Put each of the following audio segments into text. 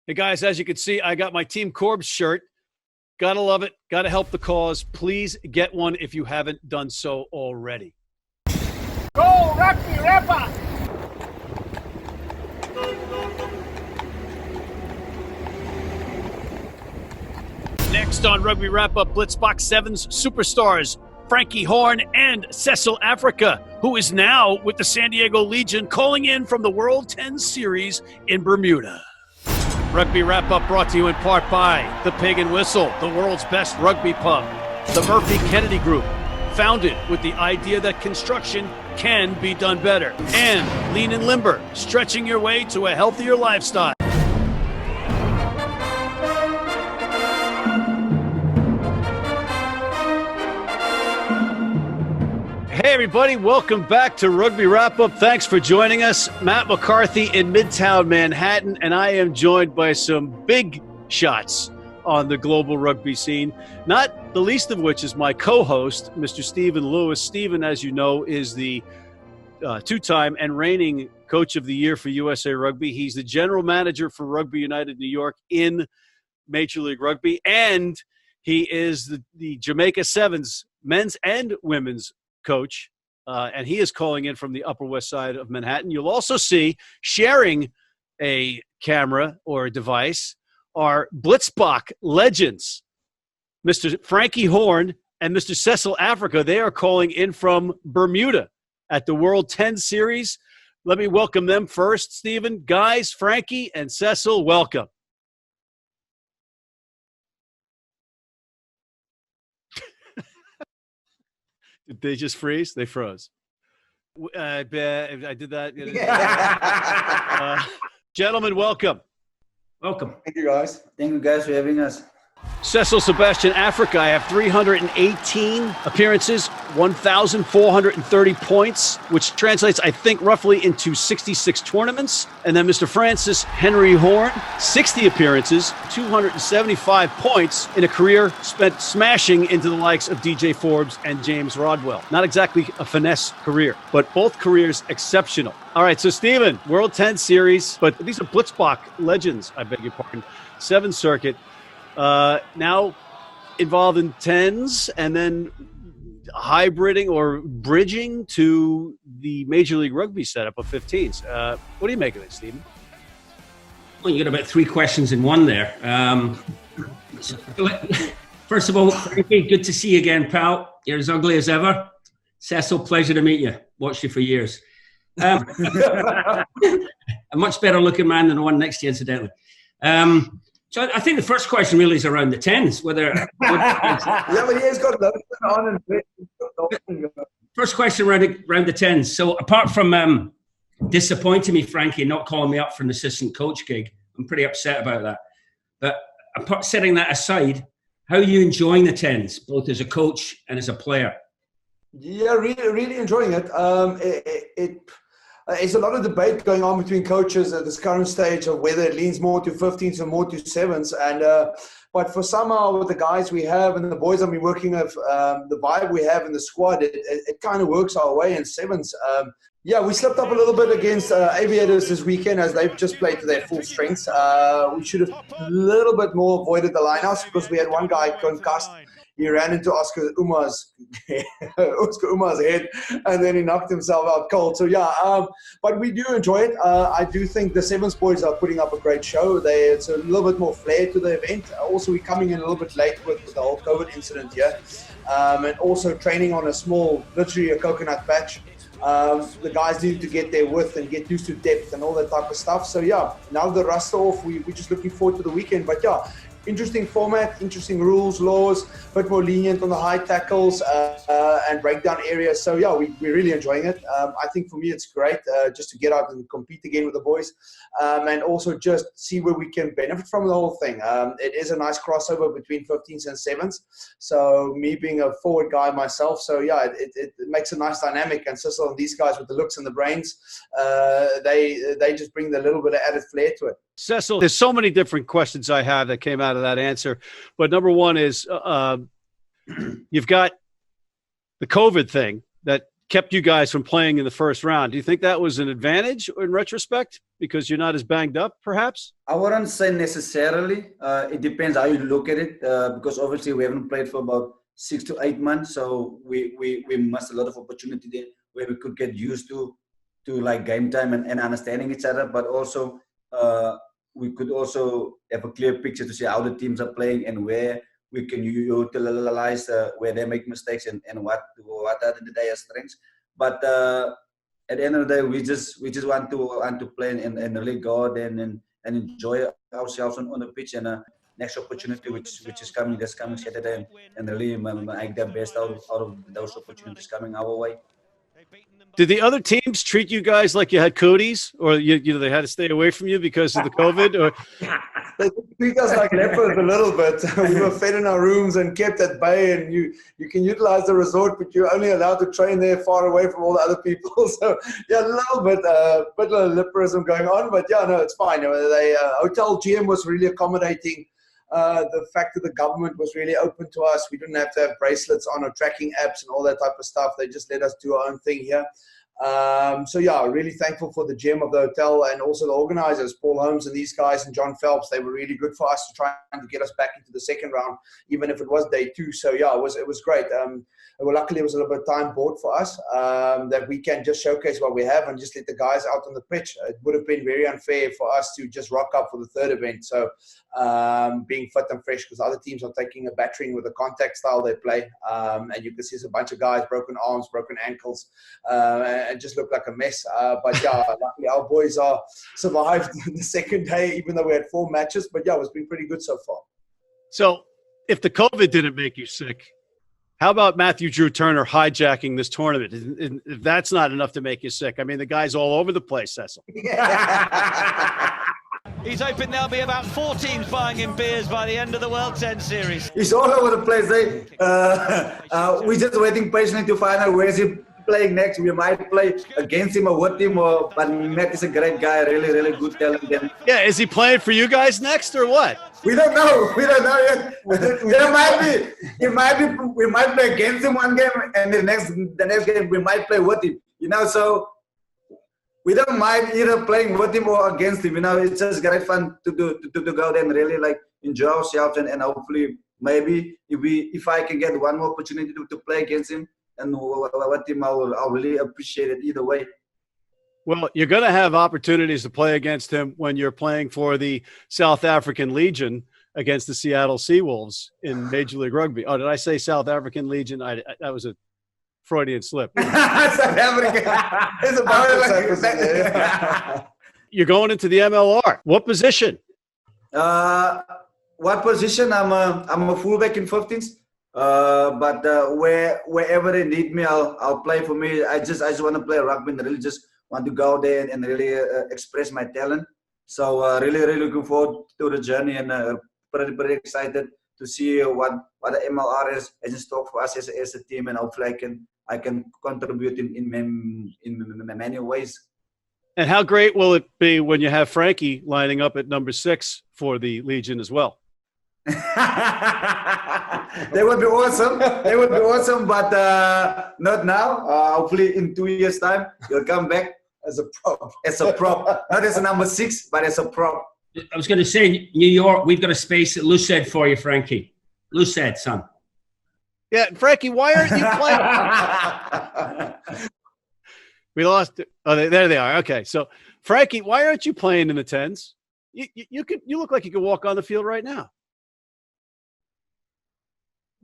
Hey guys, as you can see, I got my Team Corbs shirt. Gotta love it. Gotta help the cause. Please get one if you haven't done so already. Go, Rugby Rapper! Next on Rugby Wrap-Up, Blitzboks 7's superstars, Frankie Horne and Cecil Afrika, who is now with the San Diego Legion, calling in from the World 10 Series in Bermuda. Rugby Wrap-Up brought to you in part by The Pig and Whistle, the world's best rugby pub. The Murphy Kennedy Group, founded with the idea that construction can be done better. And Lean and Limber, stretching your way to a healthier lifestyle. Hey everybody, welcome back to Rugby Wrap-Up. Thanks for joining us. Matt McCarthy in Midtown Manhattan, and I am joined by some big shots on the global rugby scene, not the least of which is my co-host, Mr. Stephen Lewis. Stephen, as you know, is the two-time and reigning Coach of the Year for USA Rugby. He's the general manager for Rugby United New York in Major League Rugby, and he is the Jamaica Sevens men's and women's coach, and he is calling in from the Upper West Side of Manhattan. You'll also see, sharing a camera or a device, are Blitzboks legends, Mr. Frankie Horne and Mr. Cecil Afrika. They are calling in from Bermuda at the World 10 Series. Let me welcome them first, Stephen. Guys, Frankie and Cecil, welcome. Did they just freeze? They froze. I did that. Gentlemen, welcome. Welcome. Thank you, guys. Thank you guys for having us. Cecil Sebastian Afrika, I have 318 appearances, 1,430 points, which translates, I think, roughly into 66 tournaments. And then Mr. Francis Henry Horne, 60 appearances, 275 points in a career spent smashing into the likes of DJ Forbes and James Rodwell. Not exactly a finesse career, but both careers exceptional. All right, so Stephen, World 10 Series, but these are Blitzboks legends, I beg your pardon, 7th Circuit. Now involved in 10s and then hybriding or bridging to the Major League Rugby setup of 15s. What do you make of it, Stephen? Well, you got about 3 questions in one there. First of all, Frankie, good to see you again, pal. You're as ugly as ever. Cecil, pleasure to meet you. Watched you for years. A much better looking man than the one next to you, incidentally. So I think the first question really is around the 10s. Yeah, but he has got loads on. First question around the 10s. So apart from disappointing me, Frankie, not calling me up for an assistant coach gig, I'm pretty upset about that. But apart, setting that aside, how are you enjoying the 10s, both as a coach and as a player? Yeah, really enjoying it. There's a lot of debate going on between coaches at this current stage of whether it leans more to 15s or more to 7s. But for somehow with the guys we have and the boys I've been working with, the vibe we have in the squad, it kind of works our way in 7s. Yeah, we slipped up a little bit against Aviators this weekend as they've just played to their full strengths. We should have a little bit more avoided the lineouts because we had one guy concussed. He ran into Oscar Umar's head, and then he knocked himself out cold. So yeah, but we do enjoy it. I do think the 7s boys are putting up a great show. It's a little bit more flair to the event. Also, we're coming in a little bit late with the whole COVID incident here, and also training on a small, literally a coconut patch. The guys need to get their width and get used to depth and all that type of stuff. So yeah, now the rust off, we're just looking forward to the weekend. But yeah, interesting format, interesting rules, laws, a bit more lenient on the high tackles and breakdown areas. So yeah, we're really enjoying it. I think for me it's great just to get out and compete again with the boys and also just see where we can benefit from the whole thing. It is a nice crossover between 15s and 7s. So me being a forward guy myself, so yeah, it makes a nice dynamic. And Cecil and these guys with the looks and the brains, they just bring the little bit of added flair to it. Cecil, there's so many different questions I have that came out of that answer. But number one is you've got the COVID thing that kept you guys from playing in the first round. Do you think that was an advantage in retrospect because you're not as banged up, perhaps? I wouldn't say necessarily. It depends how you look at it, because obviously we haven't played for about 6 to 8 months, so we missed a lot of opportunity there where we could get used to like game time and understanding each other, but also we could also have a clear picture to see how the teams are playing and where we can utilize where they make mistakes and what are the day's strengths. But at the end of the day, we just want to play and really go out and enjoy ourselves on the pitch. And next opportunity, which is coming Saturday, and really make the best out of those opportunities coming our way. Did the other teams treat you guys like you had cooties, or you know they had to stay away from you because of the COVID? Or they treat us like leopards a little bit. We were fed in our rooms and kept at bay, and you can utilize the resort, but you're only allowed to train there far away from all the other people. So yeah, a little bit of liberalism going on, but yeah, no, it's fine. Hotel GM was really accommodating. The fact that the government was really open to us. We didn't have to have bracelets on or tracking apps and all that type of stuff. They just let us do our own thing here. So yeah, really thankful for the GM of the hotel and also the organizers, Paul Holmes and these guys and John Phelps. They were really good for us to try and get us back into the second round, even if it was day 2. So yeah, it was great. Well, luckily it was a little bit of time bought for us that we can just showcase what we have and just let the guys out on the pitch. It would have been very unfair for us to just rock up for the third event. So being fit and fresh, because other teams are taking a battering with the contact style they play, and you can see a bunch of guys, broken arms, broken ankles, and just look like a mess. But yeah, luckily our boys are survived the second day, even though we had 4 matches. But yeah, it's been pretty good so far. so, if the COVID didn't make you sick, how about Matthew Drew Turner hijacking this tournament? If that's not enough to make you sick, I mean, the guy's all over the place, Cecil. He's hoping there'll be about 4 teams buying him beers by the end of the World 10 Series. He's all over the place. We're just waiting patiently to find out where is he playing next. We might play against him or with him, but Matt is a great guy, really, really good talent. Yeah, is he playing for you guys next or what? We don't know. We don't know yet. There might be. We might play against him one game, and the next game we might play with him. You know, so we don't mind either playing with him or against him. You know, it's just great fun to go there and really like enjoy ourselves and hopefully maybe if I can get one more opportunity to play against him and with him, I'll really appreciate it either way. Well, you're going to have opportunities to play against him when you're playing for the South African Legion against the Seattle Seawolves in Major League Rugby. Oh, did I say South African Legion? That was a Freudian slip. South Africa. It's about You're going into the MLR. What position? What position? I'm a fullback in 15s. But wherever they need me, I'll play. For me, I just want to play rugby and really just want to go there and really express my talent. So really looking forward to the journey and pretty excited to see what the MLR is in store for us as a team, and hopefully I can contribute in many ways. And how great will it be when you have Frankie lining up at number 6 for the Legion as well? They would be awesome. But not now. Hopefully in 2 years' time, he'll come back as a prop. Not as a number 6, but as a prop. I was going to say, New York, we've got a space at Lucid for you, Frankie. Lucid, son. Yeah, Frankie, why aren't you playing? We lost it. Oh, there they are. Okay, so Frankie, why aren't you playing in the 10s? You look like you could walk on the field right now.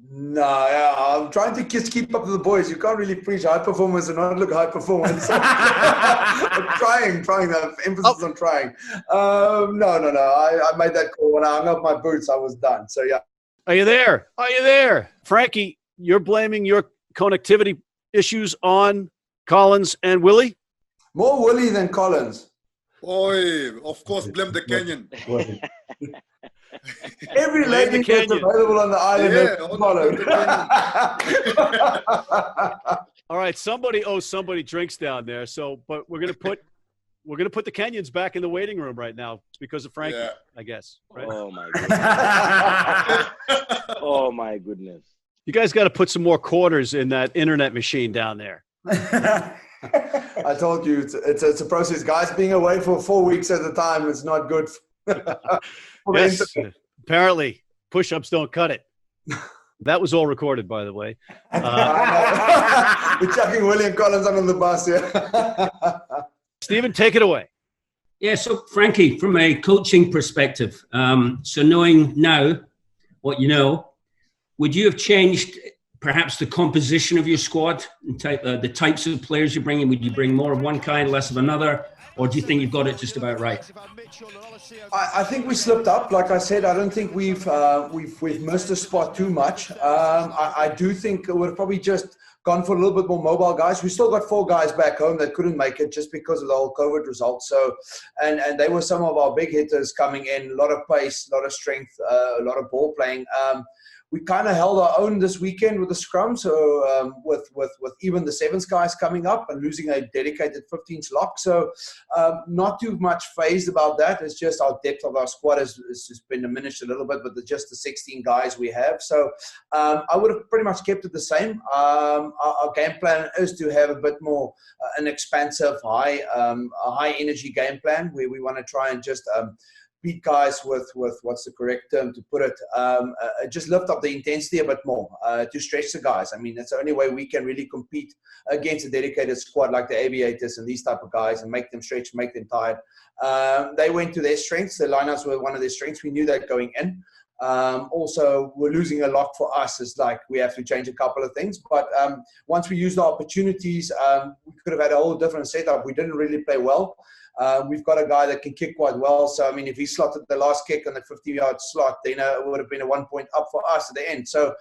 No, yeah, I'm trying to just keep up with the boys. You can't really preach high performance and not look high performance. I'm trying that emphasis on trying. No. I made that call when I hung up my boots. I was done. So yeah. Are you there, Frankie? You're blaming your connectivity issues on Collins and Willie? More Willie than Collins. Boy, of course, blame the Kenyan. Every lady that's available on the island. All right, somebody owes somebody drinks down there. So, but we're gonna put the Kenyans back in the waiting room right now because of Frankie, I guess. Right? Oh my goodness! Oh my goodness! You guys got to put some more quarters in that internet machine down there. I told you it's a process, guys. Being away for 4 weeks at a time is not good. Yes, apparently push-ups don't cut it. That was all recorded, by the way. We're chucking William Collins under the bus here. Stephen, take it away. Yeah, so Frankie, from a coaching perspective, so knowing now what you know, would you have changed perhaps the composition of your squad and the types of players you bring in? Would you bring more of one kind, less of another? Or do you think you've got it just about right? I think we slipped up. Like I said, I don't think we've missed a spot too much. I do think it would have probably just gone for a little bit more mobile guys. We still got 4 guys back home that couldn't make it just because of the whole COVID results. So, and they were some of our big hitters coming in, a lot of pace, a lot of strength, a lot of ball playing. We kind of held our own this weekend with the scrum. So with even the 7s guys coming up and losing a dedicated 15s lock. So not too much phased about that. It's just our depth of our squad has been diminished a little bit, but just the 16 guys we have. So I would have pretty much kept it the same. Our game plan is to have a bit more an expansive, high energy game plan where we want to try and just beat guys with what's the correct term to put it, just lift up the intensity a bit more to stretch the guys. I mean, that's the only way we can really compete against a dedicated squad like the aviators and these type of guys and make them stretch, make them tired. They went to their strengths. The lineouts were one of their strengths. We knew that going in. Also, we're losing a lot for us. It's like we have to change a couple of things. But once we used the opportunities, we could have had a whole different setup. We didn't really play well. We've got a guy that can kick quite well. So, I mean, if he slotted the last kick on the 50-yard slot, then it would have been a 1 point up for us at the end. So,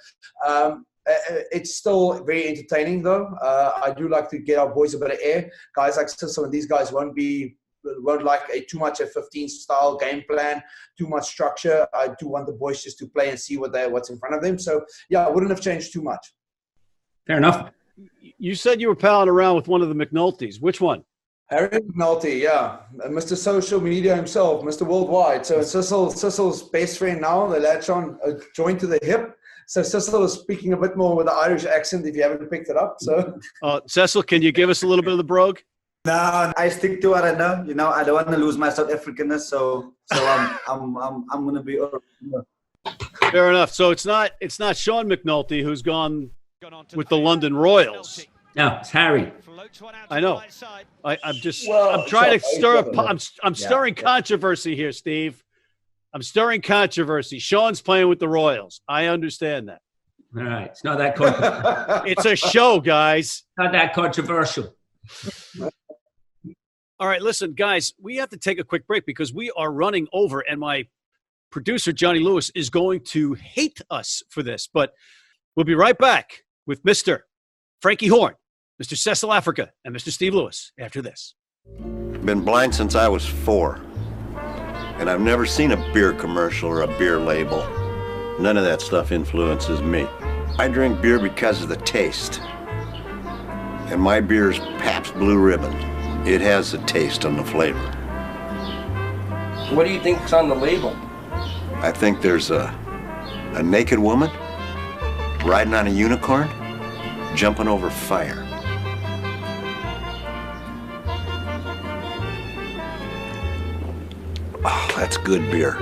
it's still very entertaining, though. I do like to get our boys a bit of air. Guys like Cecil and these guys won't like too much a 15-style game plan, too much structure. I do want the boys just to play and see what's in front of them. So, yeah, I wouldn't have changed too much. Fair enough. You said you were palling around with one of the McNultys. Which one? Harry McNulty, yeah. Mr. Social Media himself, Mr. Worldwide. So Cecil's best friend now, the latch on joined to the hip. So Cecil is speaking a bit more with an Irish accent if you haven't picked it up. So, Cecil, can you give us a little bit of the brogue? No, I stick to what I know. You know, I don't want to lose my South Africanness, so I'm gonna be. Fair enough. So it's not Sean McNulty who's gone with the London Royals. No, it's Harry. I know. I'm trying to stir up. I'm stirring controversy here, Steve. I'm stirring controversy. Sean's playing with the Royals. I understand that. All right, it's not that controversial. It's a show, guys. Not that controversial. All right, listen, guys, we have to take a quick break because we are running over, and my producer, Johnny Lewis, is going to hate us for this. But we'll be right back with Mr. Frankie Horne, Mr. Cecil Afrika, and Mr. Steve Lewis after this. Been blind since I was 4. And I've never seen a beer commercial or a beer label. None of that stuff influences me. I drink beer because of the taste. And my beer's Pabst Blue Ribbon. It has the taste and the flavor. What do you think's on the label? I think there's a naked woman riding on a unicorn, jumping over fire. Oh, that's good beer.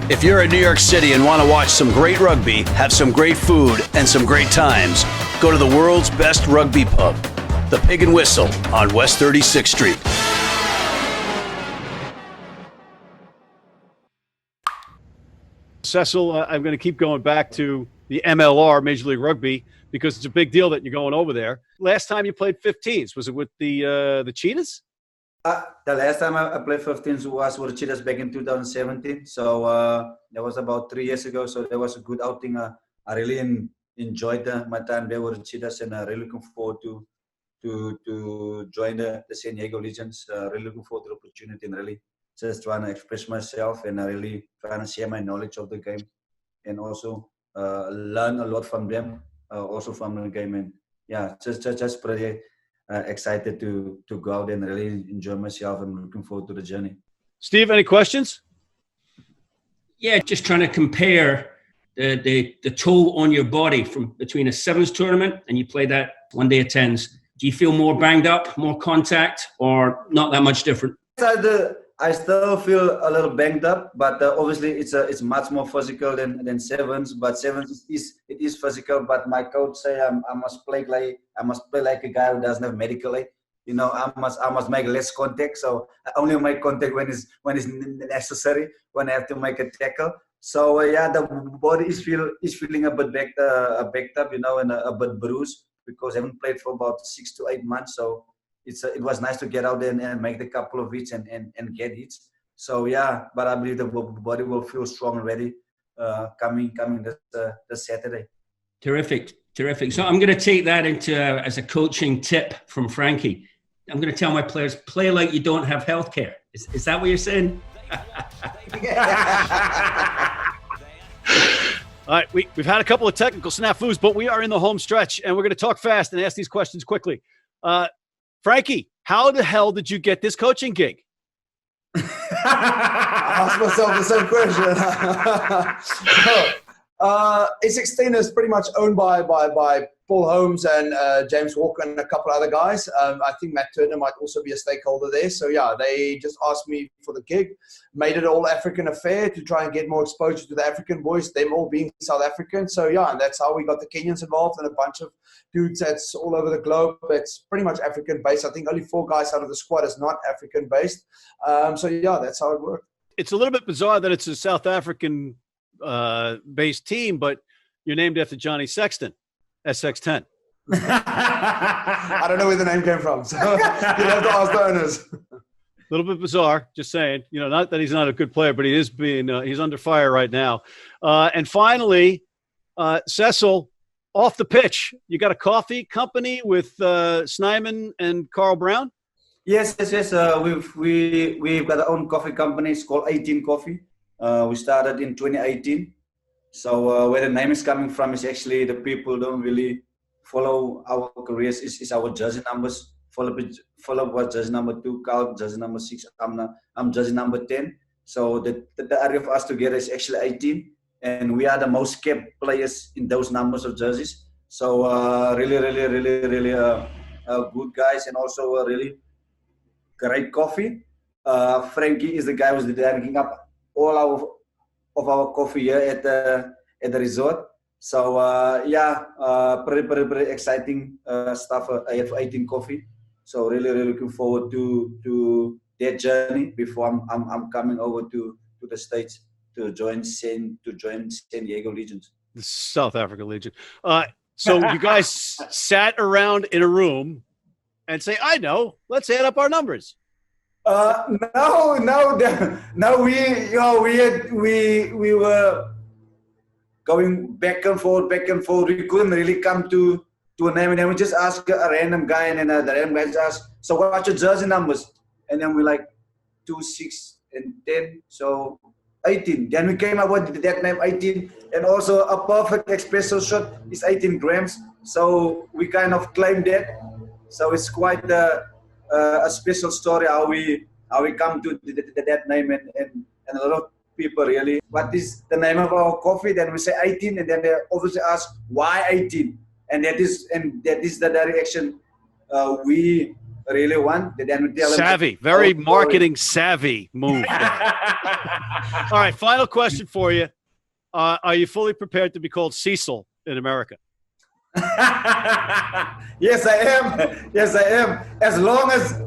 If you're in New York City and want to watch some great rugby, have some great food, and some great times, go to the world's best rugby pub, the Pig and Whistle on West 36th Street. Cecil, I'm going to keep going back to the MLR, Major League Rugby, because it's a big deal that you're going over there. Last time you played 15s, was it with the Cheetahs? The last time I played 15s was with the Cheetahs back in 2017. So that was about 3 years ago. So that was a good outing. I really enjoyed my time there with the Cheetahs, and really looking forward to join the San Diego Legends. Really looking forward to the opportunity and really just trying to express myself and really trying to share my knowledge of the game and also learn a lot from them. also from the game. And yeah, just pretty excited to go out and really enjoy myself and looking forward to the journey. Steve, any questions? Yeah, just trying to compare the toll on your body from between a sevens tournament and you play that one day of tens. Do you feel more banged up, more contact, or not that much different? I still feel a little banged up, but obviously it's much more physical than sevens. But sevens is physical. But my coach say I must play like a guy who doesn't have medical aid. You know, I must make less contact. So I only make contact when it's necessary, when I have to make a tackle. So yeah, the body is feeling a bit backed up, you know, and a bit bruised because I haven't played for about 6 to 8 months. So it was nice to get out there and make the couple of hits and get hits. So yeah, but I believe the body will feel strong and ready coming this Saturday. Terrific. So I'm going to take that into as a coaching tip from Frankie. I'm going to tell my players, play like you don't have healthcare. Is that what you're saying? All right, we've had a couple of technical snafus, but we are in the home stretch, and we're going to talk fast and ask these questions quickly. Frankie, how the hell did you get this coaching gig? I asked myself the same question. A16 is pretty much owned by Paul Holmes and James Walker and a couple other guys. I think Matt Turner might also be a stakeholder there. So yeah, they just asked me for the gig, made it all African affair to try and get more exposure to the African boys, them all being South African. So yeah, and that's how we got the Kenyans involved and a bunch of dudes that's all over the globe. It's pretty much African based. I think only 4 guys out of the squad is not African based. So yeah, that's how it worked. It's a little bit bizarre that it's a South African based team, but you're named after Johnny Sexton, SX10. I don't know where the name came from, so you'll have to ask the owners. A little bit bizarre, just saying. You know, not that he's not a good player, but he is he's under fire right now. And finally, Cecil, off the pitch, you got a coffee company with Snyman and Carl Brown? Yes. We've got our own coffee company. It's called 18 Coffee. We started in 2018. So where the name is coming from is actually the people don't really follow our careers. Is our jersey numbers. Follow what jersey number 2, Carl jersey number 6. I'm jersey number 10. So the area of us together is actually 18, and we are the most kept players in those numbers of jerseys. So really good guys, and also really great coffee. Frankie is the guy who's drinking up all of our coffee here at the resort. So pretty exciting stuff ahead for 18 Coffee. So really looking forward to that journey before I'm coming over to the States to join San Diego Legions. The South Africa Legion. So you guys sat around in a room and say, I know, let's add up our numbers. No. We were going back and forth. We couldn't really come to a name, and then we just asked a random guy, and then the random guy just asked, "So what's your jersey numbers?" And then we're like 2, 6, and 10. So 18. Then we came up with that name 18, and also a perfect espresso shot is 18 grams. So we kind of claimed that. So it's quite a special story how we come to that name, and a lot of people really, what is the name of our coffee? Then we say 18, and then they obviously ask why 18, and that is the direction we really want. Then we tell savvy, them, very marketing savvy move. All right, final question for you: are you fully prepared to be called Cecil in America? Yes, I am. As long as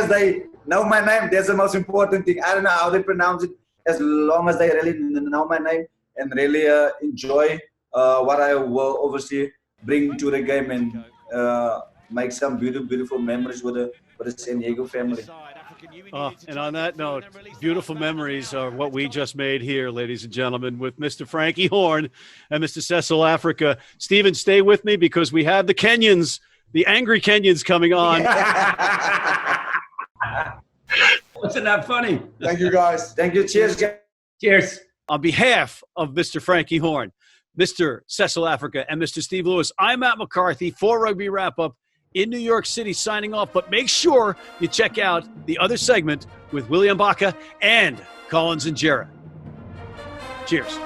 they know my name, that's the most important thing. I don't know how they pronounce it. As long as they really know my name and really enjoy what I will obviously bring to the game and make some beautiful memories with the San Diego family. And on that note, beautiful memories are what we just made here, ladies and gentlemen, with Mr. Frankie Horne and Mr. Cecil Afrika. Stephen, stay with me because we have the Kenyans, the angry Kenyans coming on. Wasn't that funny? Thank you, guys. Thank you. Cheers. Cheers. On behalf of Mr. Frankie Horne, Mr. Cecil Afrika and Mr. Steve Lewis. I'm Matt McCarthy for Rugby Wrap-Up in New York City, signing off. But make sure you check out the other segment with William Baca and Collins and Jarrett. Cheers.